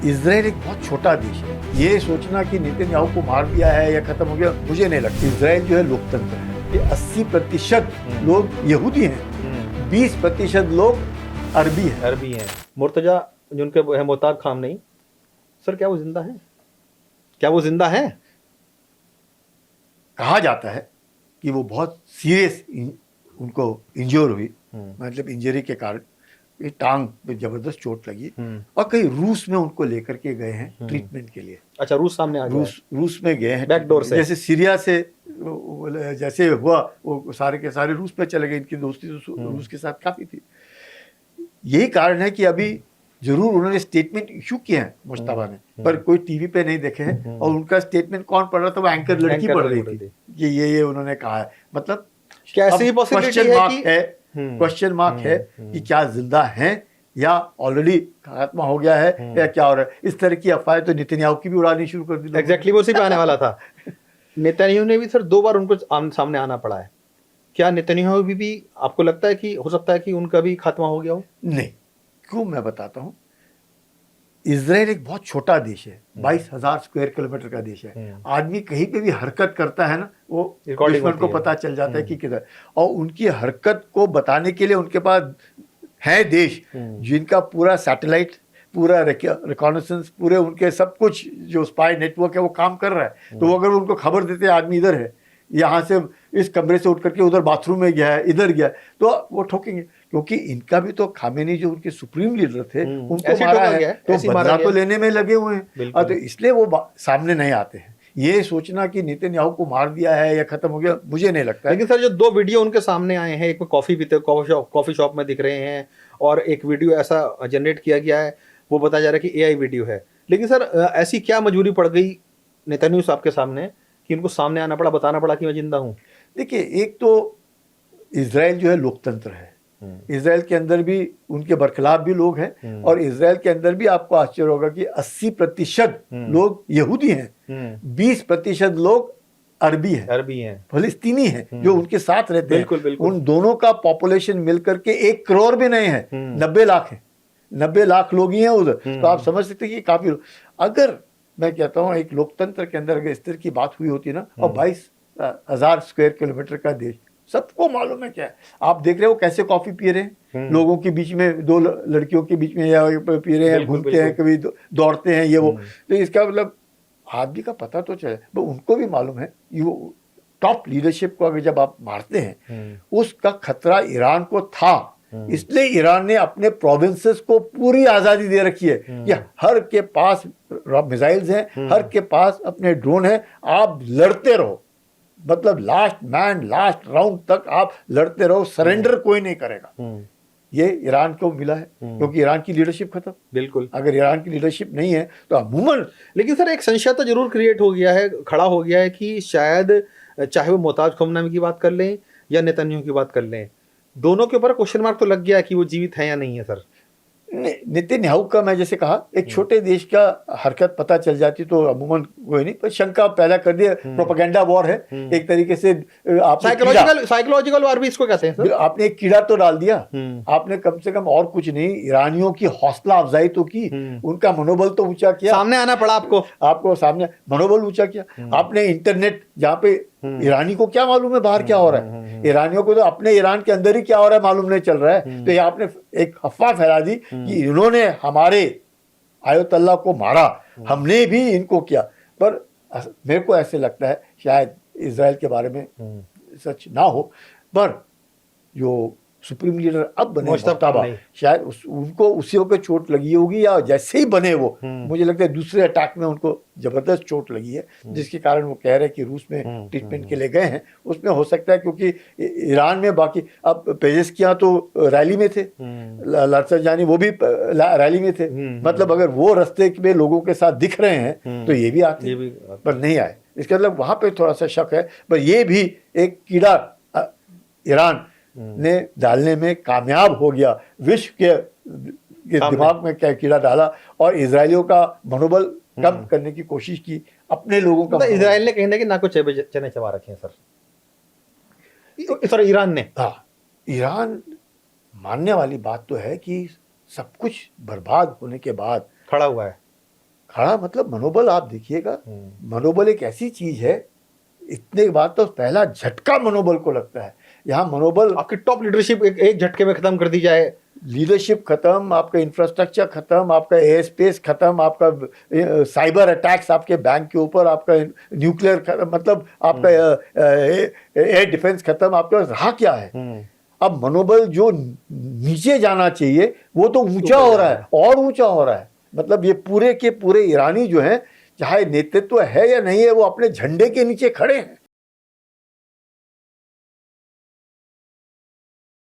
Israel एक बहुत छोटा देश है। ये सोचना कि नेतन्याहू को मार दिया है या खत्म हो गया, मुझे नहीं लगता। इजराइल जो है लोकतंत्र है। ये 80% लोग यहूदी हैं, 20% लोग अरबी हैं। मुर्तजा जिनके है मोहताब खामनेई, सर क्या वो जिंदा है? क्या वो जिंदा है? कहा जाता है कि वो बहुत सीरियस उनको इंजर हुई, मतलब इंजरी के कारण ये टांग पे जबरदस्त चोट लगी और कहीं रूस में उनको लेकर के गए हैं ट्रीटमेंट के लिए। अच्छा, रूस सामने आ गया है। रूस में गए हैं बैकडोर से। जैसे सीरिया से जैसे हुआ वो सारे के सारे रूस पे चले गए। इनकी दोस्ती तो रूस के साथ काफी थी। यही कारण है कि अभी जरूर उन्होंने स्टेटमेंट इशू किए हैं मुश्तबा ने, पर कोई टीवी पे नहीं देखे हैं। और उनका स्टेटमेंट कौन पढ़ रहा था? वो एंकर लड़की पढ़ रही थी कि ये उन्होंने कहा है। मतलब क्या ऐसी पॉसिबिलिटी है कि क्वेश्चन मार्क है कि क्या जिंदा हैं या ऑलरेडी खात्मा हो गया है या क्या हो रहा है। इस तरह की अफवाहें तो नेतन्याहू की भी उड़ानी शुरू कर दी। एग्जैक्टली वो उसी पे आने वाला था। नेतन्याहू ने भी सर 2 बार उनको सामने आना पड़ा है। क्या नेतन्याहू भी आपको लगता है कि हो सकता है कि उनका भी खात्मा हो गया हो? नहीं, क्यों, मैं बताता हूँ। इजराइल एक बहुत छोटा देश है, 22,000 स्क्वायर किलोमीटर का देश है। आदमी कहीं पे भी हरकत करता है ना, वो दुश्मन को पता चल जाता है कि किधर। और उनकी हरकत को बताने के लिए उनके पास है देश जिनका पूरा सैटेलाइट, पूरा रिकॉनेसेंस, पूरे उनके सब कुछ जो स्पाई नेटवर्क है वो काम कर रहा है। तो वो अगर उनको खबर देते आदमी इधर है, यहाँ से इस कमरे से उठ करके उधर बाथरूम में गया है, इधर गया है, तो वो ठोकेंगे। क्योंकि इनका भी तो खामेनी जो उनके सुप्रीम लीडर थे उनको मारा है, तो बदला तो लेने में लगे हुए हैं। तो इसलिए वो सामने नहीं आते हैं। ये सोचना कि नेतन्याहू को मार दिया है या खत्म हो गया, मुझे नहीं लगता। लेकिन सर जो 2 वीडियो उनके सामने आए हैं, एक में कॉफी पीते कॉफी शॉप में दिख रहे हैं और एक वीडियो ऐसा जनरेट किया गया है, वो बताया जा रहा है कि एआई वीडियो है। लेकिन सर ऐसी क्या मजबूरी पड़ गई नेतन्याहू साहब के सामने कि इनको सामने आना पड़ा, बताना पड़ा कि मैं जिंदा हूं? देखिए, एक तो इजराइल जो है लोकतंत्र है। इजराइल के अंदर भी उनके बरखिलाफ भी लोग हैं और इजराइल के अंदर भी आपको आश्चर्य होगा कि 80% लोग यहूदी हैं, 20% लोग अरबी हैं, फलस्तीनी हैं जो उनके साथ रहते हैं। उन दोनों का पॉपुलेशन मिलकर के 1 करोड़ भी नहीं है, 90 लाख है। 90 लाख लोग ही हैं उधर। तो आप समझ सकते हैं कि काफी लोग। अगर मैं कहता हूँ एक लोकतंत्र के अंदर अगर इस तरह की बात हुई होती ना, और 22,000 स्क्वायर किलोमीटर का देश, सबको मालूम है क्या है। आप देख रहे हो कैसे कॉफी पी रहे हैं लोगों के बीच में, 2 लड़कियों के बीच में या पी रहे हैं, घूमते हैं, कभी दौड़ते हैं, ये वो। तो इसका मतलब आदमी का पता तो चले। तो उनको भी मालूम है वो टॉप लीडरशिप को अगर जब आप मारते हैं, उसका खतरा ईरान को था। इसलिए ईरान ने अपने प्रोविंसेस को पूरी आजादी दे रखी है कि हर के पास मिसाइल्स हैं, हर के पास अपने ड्रोन हैं, आप लड़ते रहो। मतलब लास्ट मैन लास्ट राउंड तक आप लड़ते रहो, सरेंडर कोई नहीं करेगा। ये ईरान को मिला है क्योंकि ईरान की लीडरशिप खत्म। बिल्कुल, अगर ईरान की लीडरशिप नहीं है तो अमूमन। लेकिन सर एक संशय तो जरूर क्रिएट हो गया है, खड़ा हो गया है कि शायद चाहे वो मोहताज खामनेई की बात कर लें या नेतन्याहू की बात कर लें, दोनों के ऊपर क्वेश्चन मार्क तो लग गया है कि वो जीवित है या नहीं है। सर नेतन्याहू का मैं जैसे कहा, एक छोटे देश का हरकत पता चल जाती तो अमूमन कोई नहीं, पर शंका पैदा कर दिया। प्रोपेगेंडा वॉर है एक तरीके से। साइकोलॉजिकल वॉर भी इसको कहते हैं सर। आपने एक कीड़ा तो डाल दिया। आपने कम से कम और कुछ नहीं, ईरानियों की हौसला अफजाई तो की, उनका मनोबल तो ऊंचा किया। सामने आना पड़ा आपको सामने मनोबल ऊंचा किया। आपने इंटरनेट, जहाँ पे ईरानी को क्या मालूम है बाहर क्या हो रहा है, ईरानियों को तो अपने ईरान के अंदर ही क्या हो रहा है मालूम नहीं चल रहा है। तो ये आपने एक अफवाह फैला दी कि इन्होंने हमारे आयतुल्लाह को मारा, हमने भी इनको किया। पर मेरे को ऐसे लगता है शायद इजराइल के बारे में सच ना हो, पर जो सुप्रीम लीडर अब बने मुश्तबा, शायद उनको उसी वक्त चोट लगी होगी या जैसे ही बने वो, मुझे लगता है दूसरे अटैक में उनको जबरदस्त चोट लगी है, जिसके कारण वो कह रहे हैं कि रूस में ट्रीटमेंट के लिए गए हैं। उसमें हो सकता है क्योंकि ईरान में बाकी, अब पेजेस्कियां तो रैली में थे, लारसरजानी वो भी रैली में थे। मतलब अगर वो रास्ते में लोगों के साथ दिख रहे हैं तो ये भी आते, पर नहीं आए। इसका मतलब वहां पे थोड़ा सा शक है। पर ये भी एक कीड़ा ईरान ने डालने में कामयाब हो गया। विश्व के दिमाग में क्या कीड़ा डाला और इजरायलियों का मनोबल कम करने की कोशिश की, अपने लोगों का। इजराइल ने कहीं ना कि नाको चने चबा रखे हैं सर ईरान ने। हाँ, ईरान मानने वाली बात तो है कि सब कुछ बर्बाद होने के बाद खड़ा हुआ है। खड़ा मतलब मनोबल आप देखिएगा, मनोबल एक ऐसी चीज है, इतने बाद तो पहला झटका मनोबल को लगता है। यहाँ मनोबल, आपकी टॉप लीडरशिप एक झटके में खत्म कर दी जाए, लीडरशिप खत्म, आपका इंफ्रास्ट्रक्चर खत्म, आपका एयर स्पेस खत्म, आपका साइबर अटैक्स आपके बैंक के ऊपर, आपका न्यूक्लियर खत्म, मतलब आपका एयर डिफेंस खत्म, आपके पास रहा क्या है? अब मनोबल जो नीचे जाना चाहिए वो तो ऊंचा हो रहा है, और ऊंचा हो रहा है। मतलब ये पूरे के पूरे ईरानी जो हैं, चाहे नेतृत्व है या नहीं है, वो अपने झंडे के नीचे खड़े हैं।